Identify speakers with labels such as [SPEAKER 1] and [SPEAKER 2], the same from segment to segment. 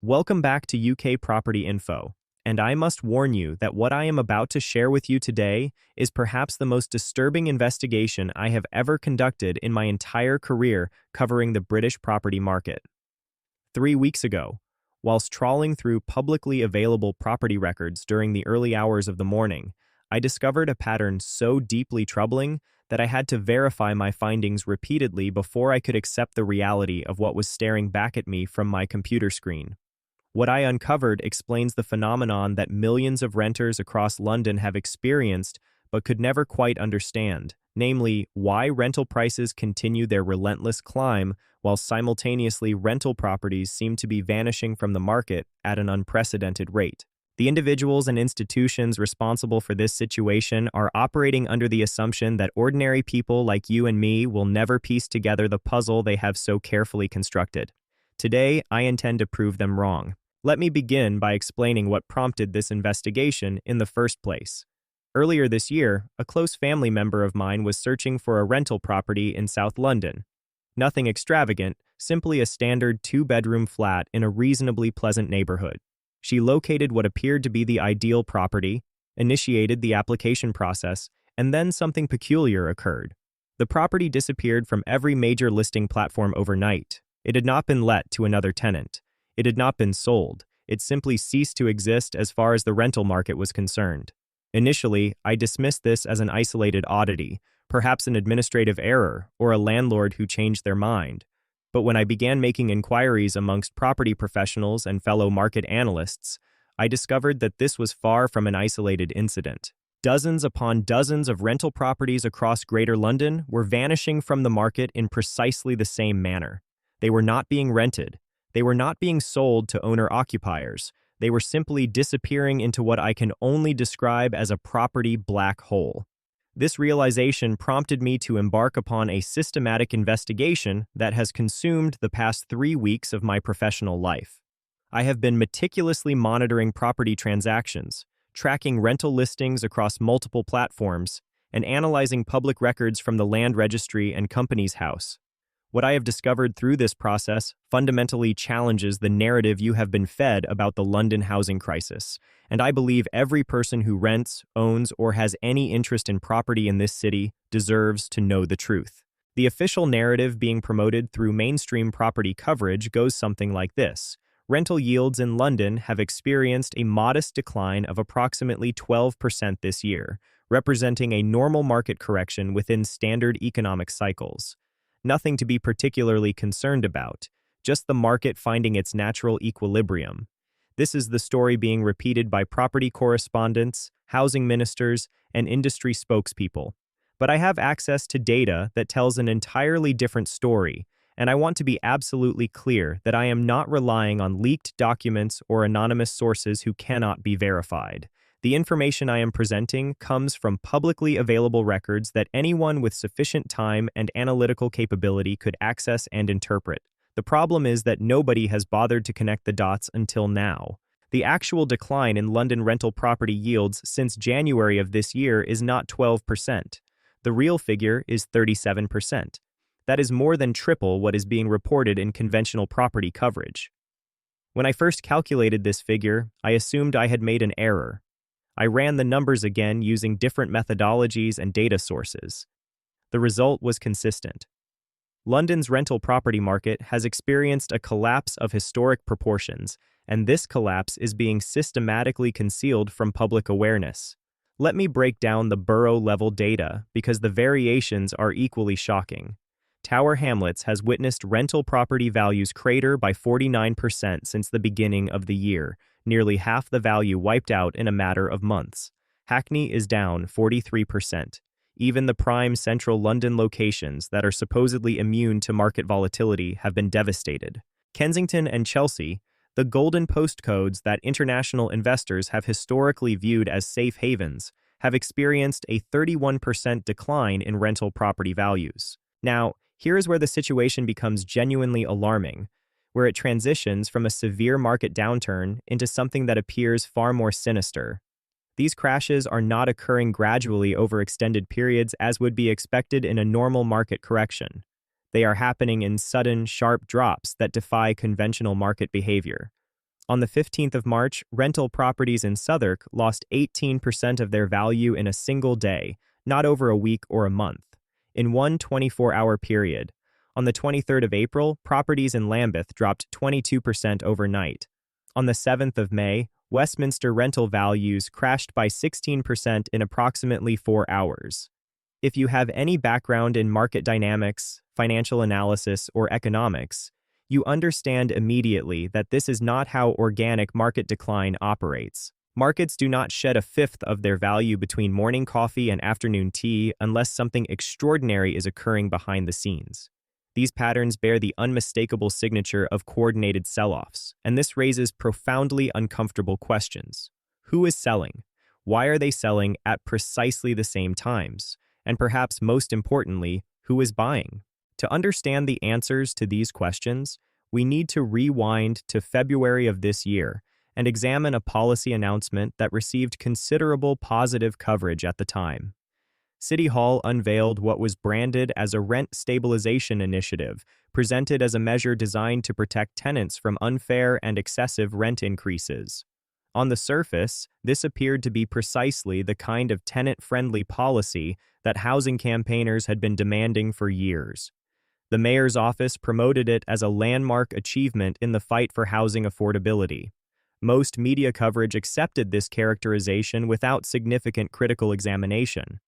[SPEAKER 1] Welcome back to UK Property Info, and I must warn you that what I am about to share with you today is perhaps the most disturbing investigation I have ever conducted in my entire career covering the British property market. 3 weeks ago, whilst trawling through publicly available property records during the early hours of the morning, I discovered a pattern so deeply troubling that I had to verify my findings repeatedly before I could accept the reality of what was staring back at me from my computer screen. What I uncovered explains the phenomenon that millions of renters across London have experienced but could never quite understand, namely, why rental prices continue their relentless climb while simultaneously rental properties seem to be vanishing from the market at an unprecedented rate. The individuals and institutions responsible for this situation are operating under the assumption that ordinary people like you and me will never piece together the puzzle they have so carefully constructed. Today, I intend to prove them wrong. Let me begin by explaining what prompted this investigation in the first place. Earlier this year, a close family member of mine was searching for a rental property in South London. Nothing extravagant, simply a standard two-bedroom flat in a reasonably pleasant neighborhood. She located what appeared to be the ideal property, initiated the application process, and then something peculiar occurred. The property disappeared from every major listing platform overnight. It had not been let to another tenant. It had not been sold. It simply ceased to exist as far as the rental market was concerned. Initially, I dismissed this as an isolated oddity, perhaps an administrative error or a landlord who changed their mind. But when I began making inquiries amongst property professionals and fellow market analysts, I discovered that this was far from an isolated incident. Dozens upon dozens of rental properties across Greater London were vanishing from the market in precisely the same manner. They were not being rented. They were not being sold to owner-occupiers. They were simply disappearing into what I can only describe as a property black hole. This realization prompted me to embark upon a systematic investigation that has consumed the past 3 weeks of my professional life. I have been meticulously monitoring property transactions, tracking rental listings across multiple platforms, and analyzing public records from the Land Registry and Companies House. What I have discovered through this process fundamentally challenges the narrative you have been fed about the London housing crisis, and I believe every person who rents, owns, or has any interest in property in this city deserves to know the truth. The official narrative being promoted through mainstream property coverage goes something like this. Rental yields in London have experienced a modest decline of approximately 12% this year, representing a normal market correction within standard economic cycles. Nothing to be particularly concerned about, just the market finding its natural equilibrium. This is the story being repeated by property correspondents, housing ministers, and industry spokespeople. But I have access to data that tells an entirely different story, and I want to be absolutely clear that I am not relying on leaked documents or anonymous sources who cannot be verified. The information I am presenting comes from publicly available records that anyone with sufficient time and analytical capability could access and interpret. The problem is that nobody has bothered to connect the dots until now. The actual decline in London rental property yields since January of this year is not 12%. The real figure is 37%. That is more than triple what is being reported in conventional property coverage. When I first calculated this figure, I assumed I had made an error. I ran the numbers again using different methodologies and data sources. The result was consistent. London's rental property market has experienced a collapse of historic proportions, and this collapse is being systematically concealed from public awareness. Let me break down the borough-level data because the variations are equally shocking. Tower Hamlets has witnessed rental property values crater by 49% since the beginning of the year, nearly half the value wiped out in a matter of months. Hackney is down 43%. Even the prime central London locations that are supposedly immune to market volatility have been devastated. Kensington and Chelsea, the golden postcodes that international investors have historically viewed as safe havens, have experienced a 31% decline in rental property values. Now, here is where the situation becomes genuinely alarming, where it transitions from a severe market downturn into something that appears far more sinister. These crashes are not occurring gradually over extended periods as would be expected in a normal market correction. They are happening in sudden, sharp drops that defy conventional market behavior. On the 15th of March, rental properties in Southwark lost 18% of their value in a single day, not over a week or a month. In one 24-hour period. On the 23rd of April, properties in Lambeth dropped 22% overnight. On the 7th of May, Westminster rental values crashed by 16% in approximately 4 hours. If you have any background in market dynamics, financial analysis, or economics, you understand immediately that this is not how organic market decline operates. Markets do not shed a fifth of their value between morning coffee and afternoon tea unless something extraordinary is occurring behind the scenes. These patterns bear the unmistakable signature of coordinated sell-offs, and this raises profoundly uncomfortable questions. Who is selling? Why are they selling at precisely the same times? And perhaps most importantly, who is buying? To understand the answers to these questions, we need to rewind to February of this year and examine a policy announcement that received considerable positive coverage at the time. City Hall unveiled what was branded as a rent stabilization initiative, presented as a measure designed to protect tenants from unfair and excessive rent increases. On the surface, this appeared to be precisely the kind of tenant-friendly policy that housing campaigners had been demanding for years. The mayor's office promoted it as a landmark achievement in the fight for housing affordability. Most media coverage accepted this characterization without significant critical examination.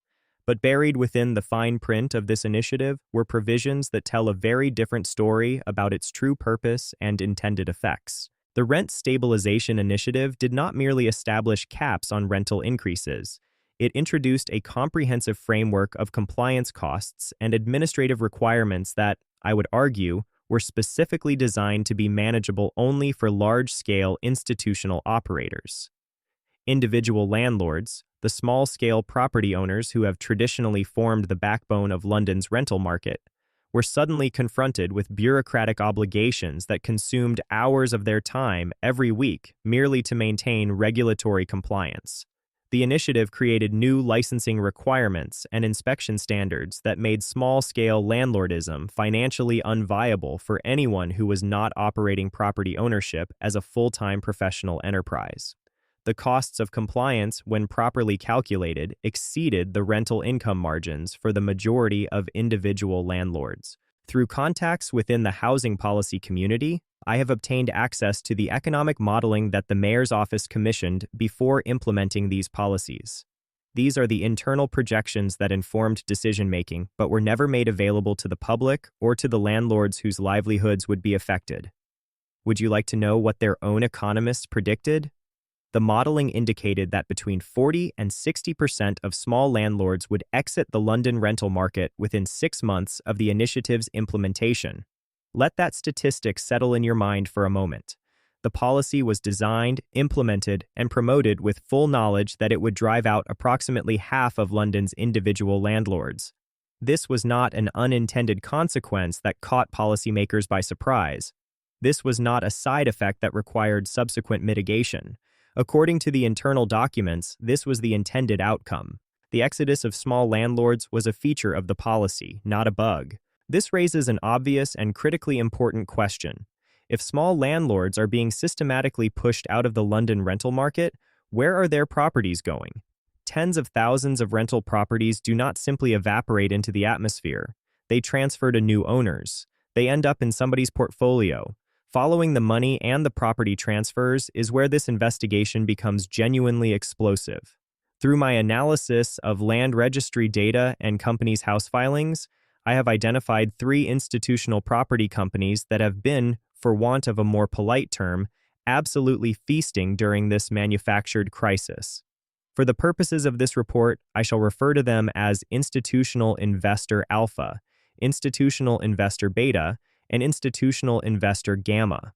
[SPEAKER 1] But buried within the fine print of this initiative were provisions that tell a very different story about its true purpose and intended effects. The Rent Stabilization Initiative did not merely establish caps on rental increases. It introduced a comprehensive framework of compliance costs and administrative requirements that, I would argue, were specifically designed to be manageable only for large-scale institutional operators. Individual landlords, the small-scale property owners who have traditionally formed the backbone of London's rental market, were suddenly confronted with bureaucratic obligations that consumed hours of their time every week merely to maintain regulatory compliance. The initiative created new licensing requirements and inspection standards that made small-scale landlordism financially unviable for anyone who was not operating property ownership as a full-time professional enterprise. The costs of compliance, when properly calculated, exceeded the rental income margins for the majority of individual landlords. Through contacts within the housing policy community, I have obtained access to the economic modeling that the mayor's office commissioned before implementing these policies. These are the internal projections that informed decision-making, but were never made available to the public or to the landlords whose livelihoods would be affected. Would you like to know what their own economists predicted? The modeling indicated that between 40 and 60% of small landlords would exit the London rental market within 6 months of the initiative's implementation. Let that statistic settle in your mind for a moment. The policy was designed, implemented, and promoted with full knowledge that it would drive out approximately half of London's individual landlords. This was not an unintended consequence that caught policymakers by surprise. This was not a side effect that required subsequent mitigation. According to the internal documents, this was the intended outcome. The exodus of small landlords was a feature of the policy, not a bug. This raises an obvious and critically important question. If small landlords are being systematically pushed out of the London rental market, where are their properties going? Tens of thousands of rental properties do not simply evaporate into the atmosphere. They transfer to new owners. They end up in somebody's portfolio. Following the money and the property transfers is where this investigation becomes genuinely explosive. Through my analysis of land registry data and companies' house filings, I have identified 3 institutional property companies that have been, for want of a more polite term, absolutely feasting during this manufactured crisis. For the purposes of this report, I shall refer to them as Institutional Investor Alpha, Institutional Investor Beta, and Institutional Investor Gamma.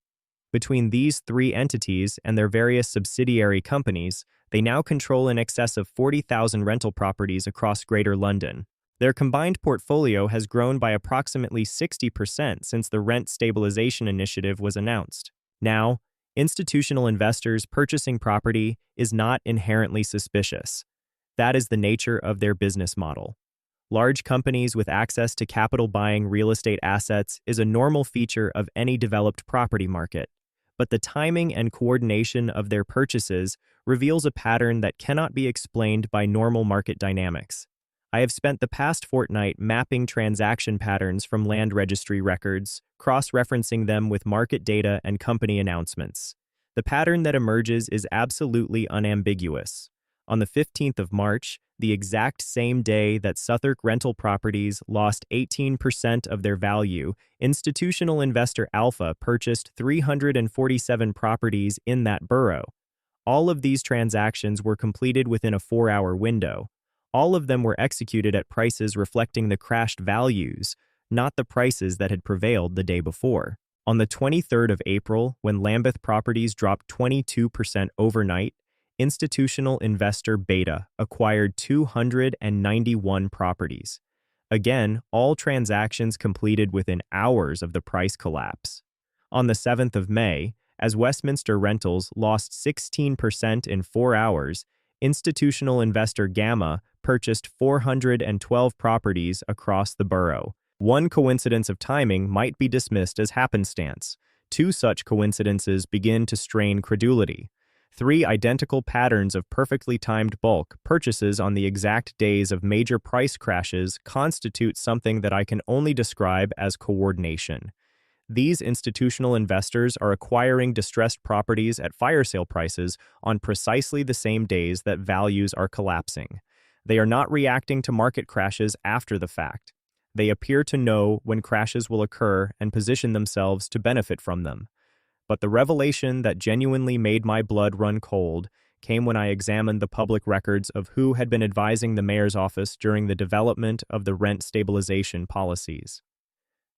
[SPEAKER 1] Between these 3 entities and their various subsidiary companies, they now control in excess of 40,000 rental properties across Greater London. Their combined portfolio has grown by approximately 60% since the Rent Stabilization Initiative was announced. Now, institutional investors purchasing property is not inherently suspicious. That is the nature of their business model. Large companies with access to capital buying real estate assets is a normal feature of any developed property market. but the timing and coordination of their purchases reveals a pattern that cannot be explained by normal market dynamics. I have spent the past fortnight mapping transaction patterns from land registry records, cross-referencing them with market data and company announcements. The pattern that emerges is absolutely unambiguous. On the 15th of March, the exact same day that Southwark rental properties lost 18% of their value, institutional investor Alpha purchased 347 properties in that borough. All of these transactions were completed within a 4-hour window. All of them were executed at prices reflecting the crashed values, not the prices that had prevailed the day before. On the 23rd of April, when Lambeth properties dropped 22% overnight, institutional investor Beta acquired 291 properties. Again, all transactions completed within hours of the price collapse. On the 7th of May, as Westminster Rentals lost 16% in 4 hours, institutional investor Gamma purchased 412 properties across the borough. One coincidence of timing might be dismissed as happenstance. Two such coincidences begin to strain credulity. 3 identical patterns of perfectly timed bulk purchases on the exact days of major price crashes constitute something that I can only describe as coordination. These institutional investors are acquiring distressed properties at fire sale prices on precisely the same days that values are collapsing. They are not reacting to market crashes after the fact. They appear to know when crashes will occur and position themselves to benefit from them. But the revelation that genuinely made my blood run cold came when I examined the public records of who had been advising the mayor's office during the development of the rent stabilization policies.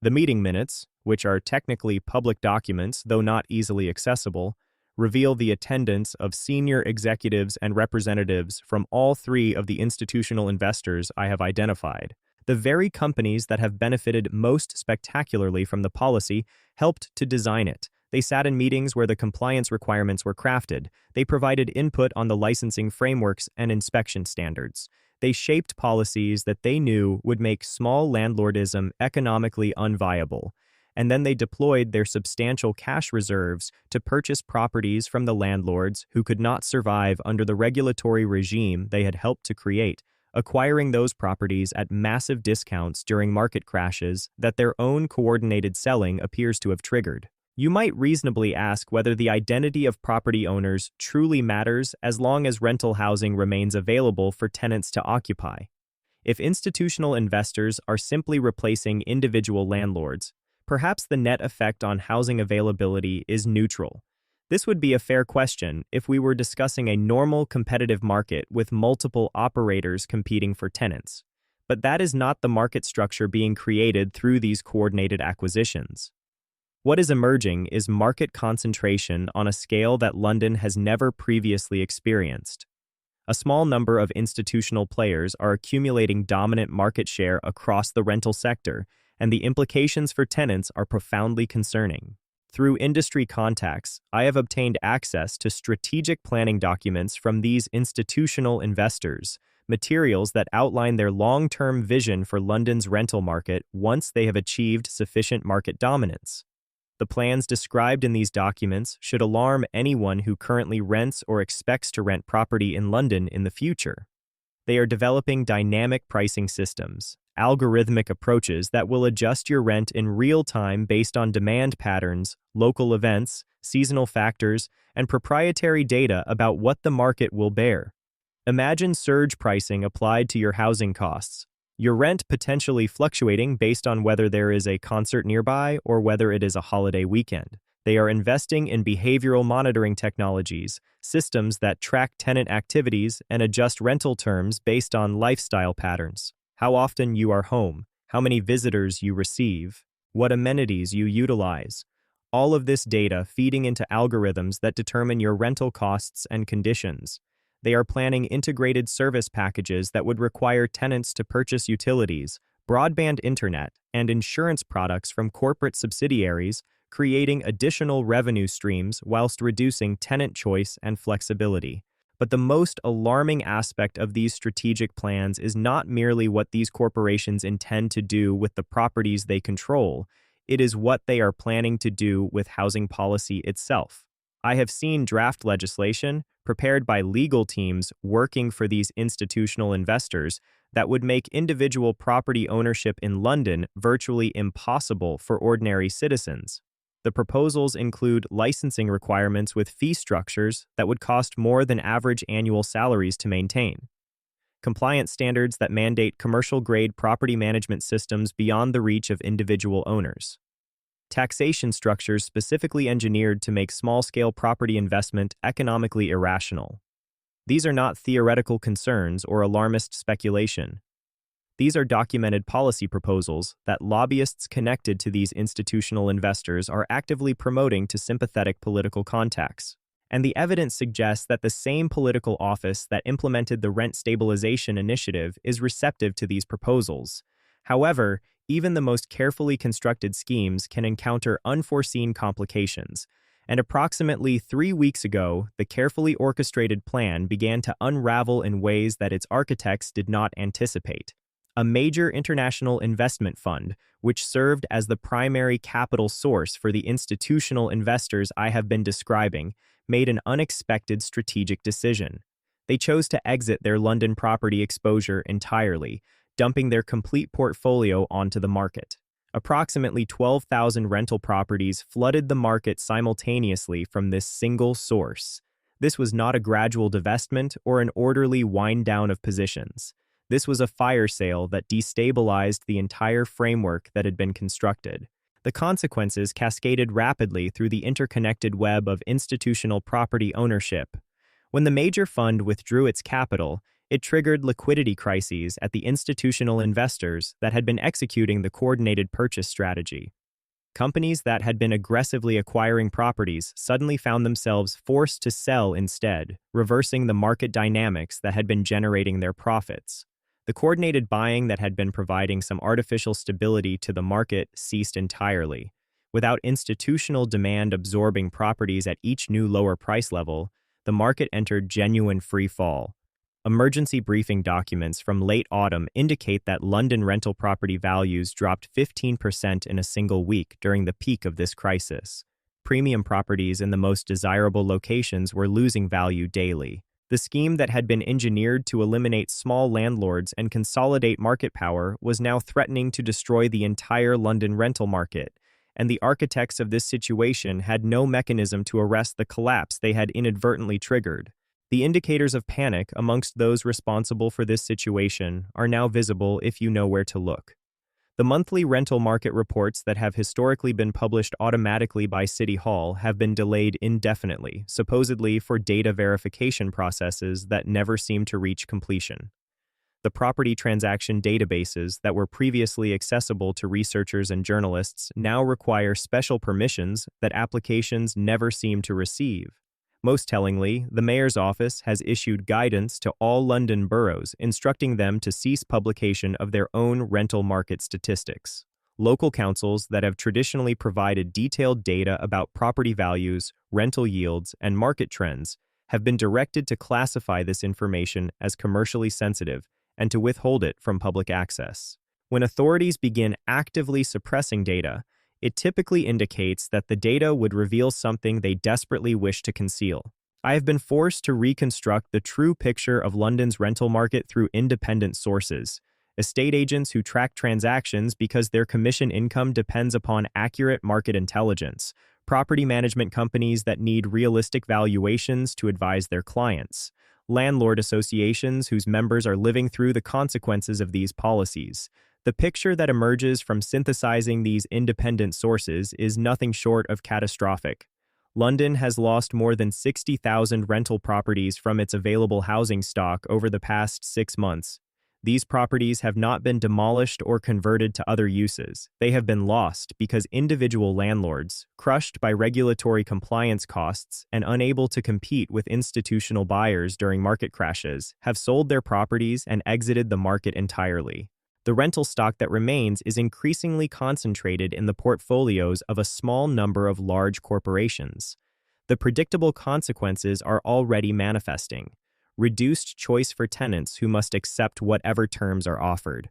[SPEAKER 1] The meeting minutes, which are technically public documents though not easily accessible, reveal the attendance of senior executives and representatives from all 3 of the institutional investors I have identified. The very companies that have benefited most spectacularly from the policy helped to design it. They sat in meetings where the compliance requirements were crafted. They provided input on the licensing frameworks and inspection standards. They shaped policies that they knew would make small landlordism economically unviable. And then they deployed their substantial cash reserves to purchase properties from the landlords who could not survive under the regulatory regime they had helped to create, acquiring those properties at massive discounts during market crashes that their own coordinated selling appears to have triggered. You might reasonably ask whether the identity of property owners truly matters as long as rental housing remains available for tenants to occupy. If institutional investors are simply replacing individual landlords, perhaps the net effect on housing availability is neutral. This would be a fair question if we were discussing a normal competitive market with multiple operators competing for tenants. But that is not the market structure being created through these coordinated acquisitions. What is emerging is market concentration on a scale that London has never previously experienced. A small number of institutional players are accumulating dominant market share across the rental sector, and the implications for tenants are profoundly concerning. Through industry contacts, I have obtained access to strategic planning documents from these institutional investors, materials that outline their long-term vision for London's rental market once they have achieved sufficient market dominance. The plans described in these documents should alarm anyone who currently rents or expects to rent property in London in the future. They are developing dynamic pricing systems, algorithmic approaches that will adjust your rent in real time based on demand patterns, local events, seasonal factors, and proprietary data about what the market will bear. Imagine surge pricing applied to your housing costs. Your rent potentially fluctuating based on whether there is a concert nearby or whether it is a holiday weekend. They are investing in behavioral monitoring technologies, systems that track tenant activities and adjust rental terms based on lifestyle patterns. How often you are home, how many visitors you receive, what amenities you utilize. All of this data feeding into algorithms that determine your rental costs and conditions. They are planning integrated service packages that would require tenants to purchase utilities, broadband internet, and insurance products from corporate subsidiaries, creating additional revenue streams whilst reducing tenant choice and flexibility. But the most alarming aspect of these strategic plans is not merely what these corporations intend to do with the properties they control. It is what they are planning to do with housing policy itself. I have seen draft legislation prepared by legal teams working for these institutional investors that would make individual property ownership in London virtually impossible for ordinary citizens. The proposals include licensing requirements with fee structures that would cost more than average annual salaries to maintain, compliance standards that mandate commercial-grade property management systems beyond the reach of individual owners, taxation structures specifically engineered to make small-scale property investment economically irrational. These are not theoretical concerns or alarmist speculation. These are documented policy proposals that lobbyists connected to these institutional investors are actively promoting to sympathetic political contacts. And the evidence suggests that the same political office that implemented the rent stabilization initiative is receptive to these proposals. However, even the most carefully constructed schemes can encounter unforeseen complications, and approximately 3 weeks ago, the carefully orchestrated plan began to unravel in ways that its architects did not anticipate. A major international investment fund, which served as the primary capital source for the institutional investors I have been describing, made an unexpected strategic decision. They chose to exit their London property exposure entirely, dumping their complete portfolio onto the market. Approximately 12,000 rental properties flooded the market simultaneously from this single source. This was not a gradual divestment or an orderly wind-down of positions. This was a fire sale that destabilized the entire framework that had been constructed. The consequences cascaded rapidly through the interconnected web of institutional property ownership. When the major fund withdrew its capital, it triggered liquidity crises at the institutional investors that had been executing the coordinated purchase strategy. Companies that had been aggressively acquiring properties suddenly found themselves forced to sell instead, reversing the market dynamics that had been generating their profits. The coordinated buying that had been providing some artificial stability to the market ceased entirely. Without institutional demand absorbing properties at each new lower price level, the market entered genuine free fall. Emergency briefing documents from late autumn indicate that London rental property values dropped 15% in a single week during the peak of this crisis. Premium properties in the most desirable locations were losing value daily. The scheme that had been engineered to eliminate small landlords and consolidate market power was now threatening to destroy the entire London rental market, and the architects of this situation had no mechanism to arrest the collapse they had inadvertently triggered. The indicators of panic amongst those responsible for this situation are now visible if you know where to look. The monthly rental market reports that have historically been published automatically by City Hall have been delayed indefinitely, supposedly for data verification processes that never seem to reach completion. The property transaction databases that were previously accessible to researchers and journalists now require special permissions that applications never seem to receive. Most tellingly, the mayor's office has issued guidance to all London boroughs instructing them to cease publication of their own rental market statistics. Local councils that have traditionally provided detailed data about property values, rental yields, and market trends have been directed to classify this information as commercially sensitive and to withhold it from public access. When authorities begin actively suppressing data, it typically indicates that the data would reveal something they desperately wish to conceal. I have been forced to reconstruct the true picture of London's rental market through independent sources, estate agents who track transactions because their commission income depends upon accurate market intelligence, property management companies that need realistic valuations to advise their clients, landlord associations whose members are living through the consequences of these policies. The picture that emerges from synthesizing these independent sources is nothing short of catastrophic. London has lost more than 60,000 rental properties from its available housing stock over the past 6 months. These properties have not been demolished or converted to other uses. They have been lost because individual landlords, crushed by regulatory compliance costs and unable to compete with institutional buyers during market crashes, have sold their properties and exited the market entirely. The rental stock that remains is increasingly concentrated in the portfolios of a small number of large corporations. The predictable consequences are already manifesting. Reduced choice for tenants who must accept whatever terms are offered.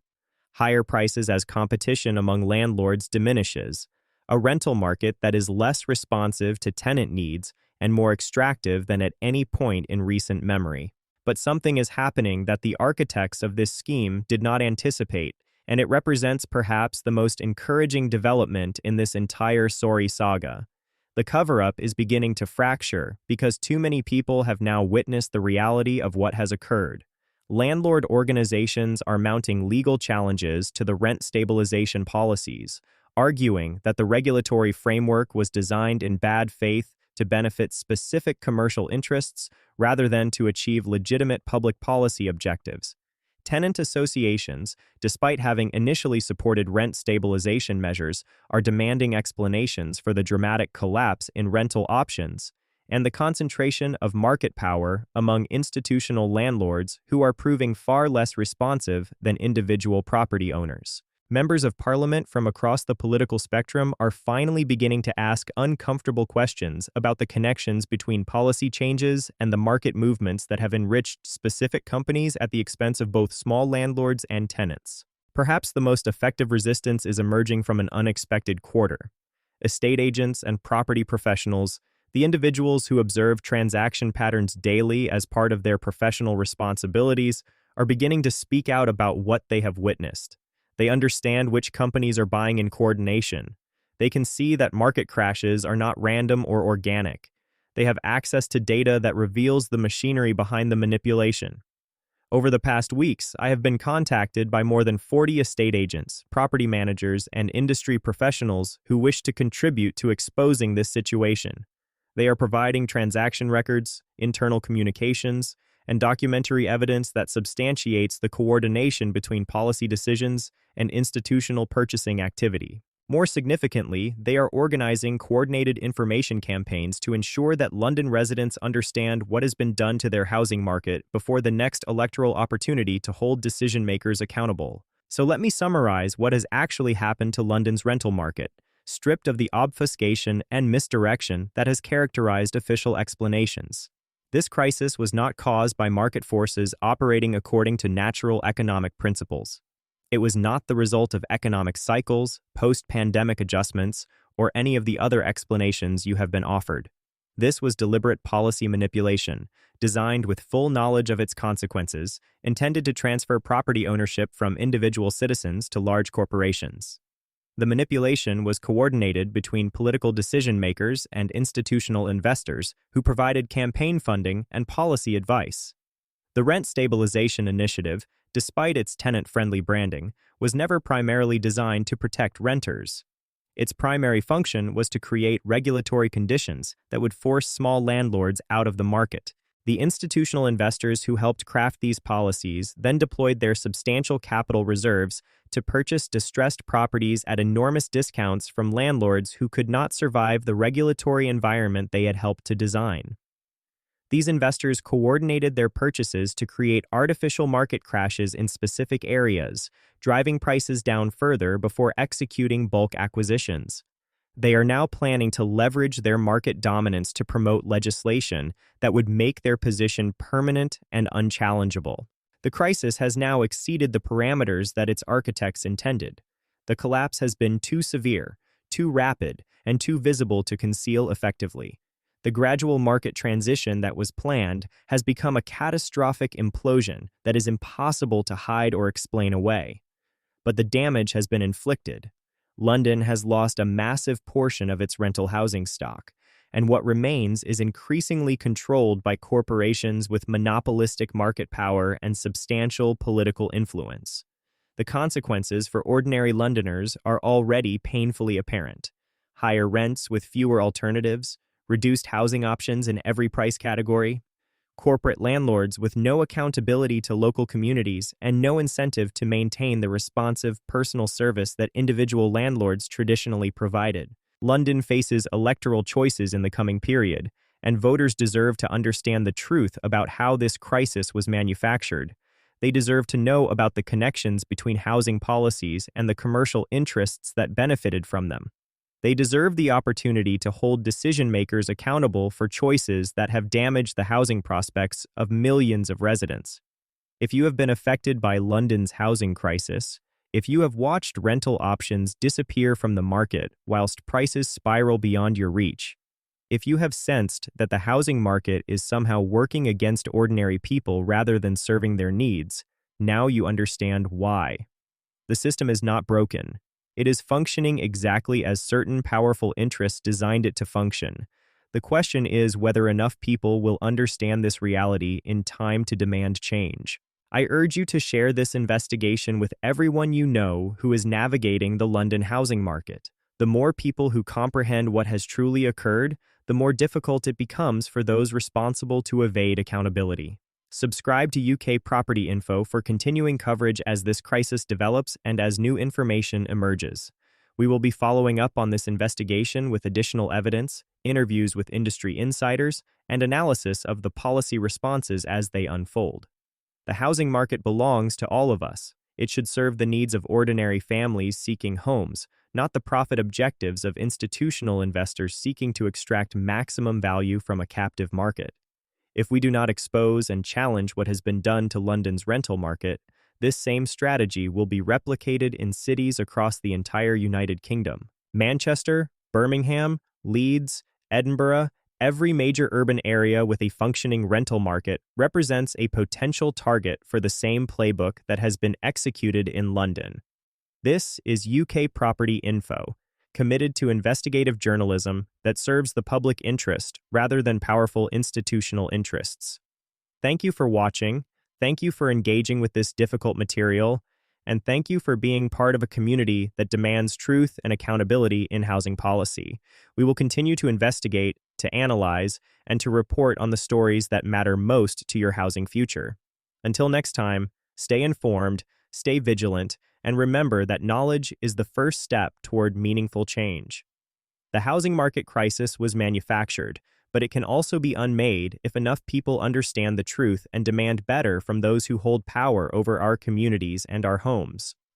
[SPEAKER 1] Higher prices as competition among landlords diminishes. a rental market that is less responsive to tenant needs and more extractive than at any point in recent memory. But something is happening that the architects of this scheme did not anticipate, and it represents perhaps the most encouraging development in this entire sorry saga. The cover-up is beginning to fracture because too many people have now witnessed the reality of what has occurred. Landlord organizations are mounting legal challenges to the rent stabilization policies, arguing that the regulatory framework was designed in bad faith to benefit specific commercial interests rather than to achieve legitimate public policy objectives. Tenant associations, despite having initially supported rent stabilization measures, are demanding explanations for the dramatic collapse in rental options and the concentration of market power among institutional landlords who are proving far less responsive than individual property owners. Members of Parliament from across the political spectrum are finally beginning to ask uncomfortable questions about the connections between policy changes and the market movements that have enriched specific companies at the expense of both small landlords and tenants. Perhaps the most effective resistance is emerging from an unexpected quarter. Estate agents and property professionals, the individuals who observe transaction patterns daily as part of their professional responsibilities, are beginning to speak out about what they have witnessed. They understand which companies are buying in coordination. They can see that market crashes are not random or organic. They have access to data that reveals the machinery behind the manipulation. Over the past weeks, I have been contacted by more than 40 estate agents, property managers, and industry professionals who wish to contribute to exposing this situation. They are providing transaction records, internal communications, and documentary evidence that substantiates the coordination between policy decisions and institutional purchasing activity. More significantly, they are organizing coordinated information campaigns to ensure that London residents understand what has been done to their housing market before the next electoral opportunity to hold decision-makers accountable. So let me summarize what has actually happened to London's rental market, stripped of the obfuscation and misdirection that has characterized official explanations. This crisis was not caused by market forces operating according to natural economic principles. It was not the result of economic cycles, post-pandemic adjustments, or any of the other explanations you have been offered. This was deliberate policy manipulation, designed with full knowledge of its consequences, intended to transfer property ownership from individual citizens to large corporations. The manipulation was coordinated between political decision-makers and institutional investors who provided campaign funding and policy advice. The Rent Stabilization Initiative, despite its tenant-friendly branding, was never primarily designed to protect renters. Its primary function was to create regulatory conditions that would force small landlords out of the market. The institutional investors who helped craft these policies then deployed their substantial capital reserves to purchase distressed properties at enormous discounts from landlords who could not survive the regulatory environment they had helped to design. These investors coordinated their purchases to create artificial market crashes in specific areas, driving prices down further before executing bulk acquisitions. They are now planning to leverage their market dominance to promote legislation that would make their position permanent and unchallengeable. The crisis has now exceeded the parameters that its architects intended. The collapse has been too severe, too rapid, and too visible to conceal effectively. The gradual market transition that was planned has become a catastrophic implosion that is impossible to hide or explain away. But the damage has been inflicted. London has lost a massive portion of its rental housing stock, and what remains is increasingly controlled by corporations with monopolistic market power and substantial political influence. The consequences for ordinary Londoners are already painfully apparent. Higher rents with fewer alternatives, reduced housing options in every price category, corporate landlords with no accountability to local communities and no incentive to maintain the responsive personal service that individual landlords traditionally provided. London faces electoral choices in the coming period, and voters deserve to understand the truth about how this crisis was manufactured. They deserve to know about the connections between housing policies and the commercial interests that benefited from them. They deserve the opportunity to hold decision-makers accountable for choices that have damaged the housing prospects of millions of residents. If you have been affected by London's housing crisis, If you have watched rental options disappear from the market whilst prices spiral beyond your reach, if you have sensed that the housing market is somehow working against ordinary people rather than serving their needs, now you understand why. The system is not broken. It is functioning exactly as certain powerful interests designed it to function. The question is whether enough people will understand this reality in time to demand change. I urge you to share this investigation with everyone you know who is navigating the London housing market. The more people who comprehend what has truly occurred, the more difficult it becomes for those responsible to evade accountability. Subscribe to UK Property Info for continuing coverage as this crisis develops and as new information emerges. We will be following up on this investigation with additional evidence, interviews with industry insiders, and analysis of the policy responses as they unfold. The housing market belongs to all of us. It should serve the needs of ordinary families seeking homes, not the profit objectives of institutional investors seeking to extract maximum value from a captive market. If we do not expose and challenge what has been done to London's rental market, this same strategy will be replicated in cities across the entire United Kingdom. Manchester, Birmingham, Leeds, Edinburgh, every major urban area with a functioning rental market represents a potential target for the same playbook that has been executed in London. This is UK Property Info, committed to investigative journalism that serves the public interest rather than powerful institutional interests. Thank you for watching, thank you for engaging with this difficult material, and thank you for being part of a community that demands truth and accountability in housing policy. We will continue to investigate, to analyze, and to report on the stories that matter most to your housing future. Until next time, stay informed, stay vigilant, and remember that knowledge is the first step toward meaningful change. The housing market crisis was manufactured, but it can also be unmade if enough people understand the truth and demand better from those who hold power over our communities and our homes.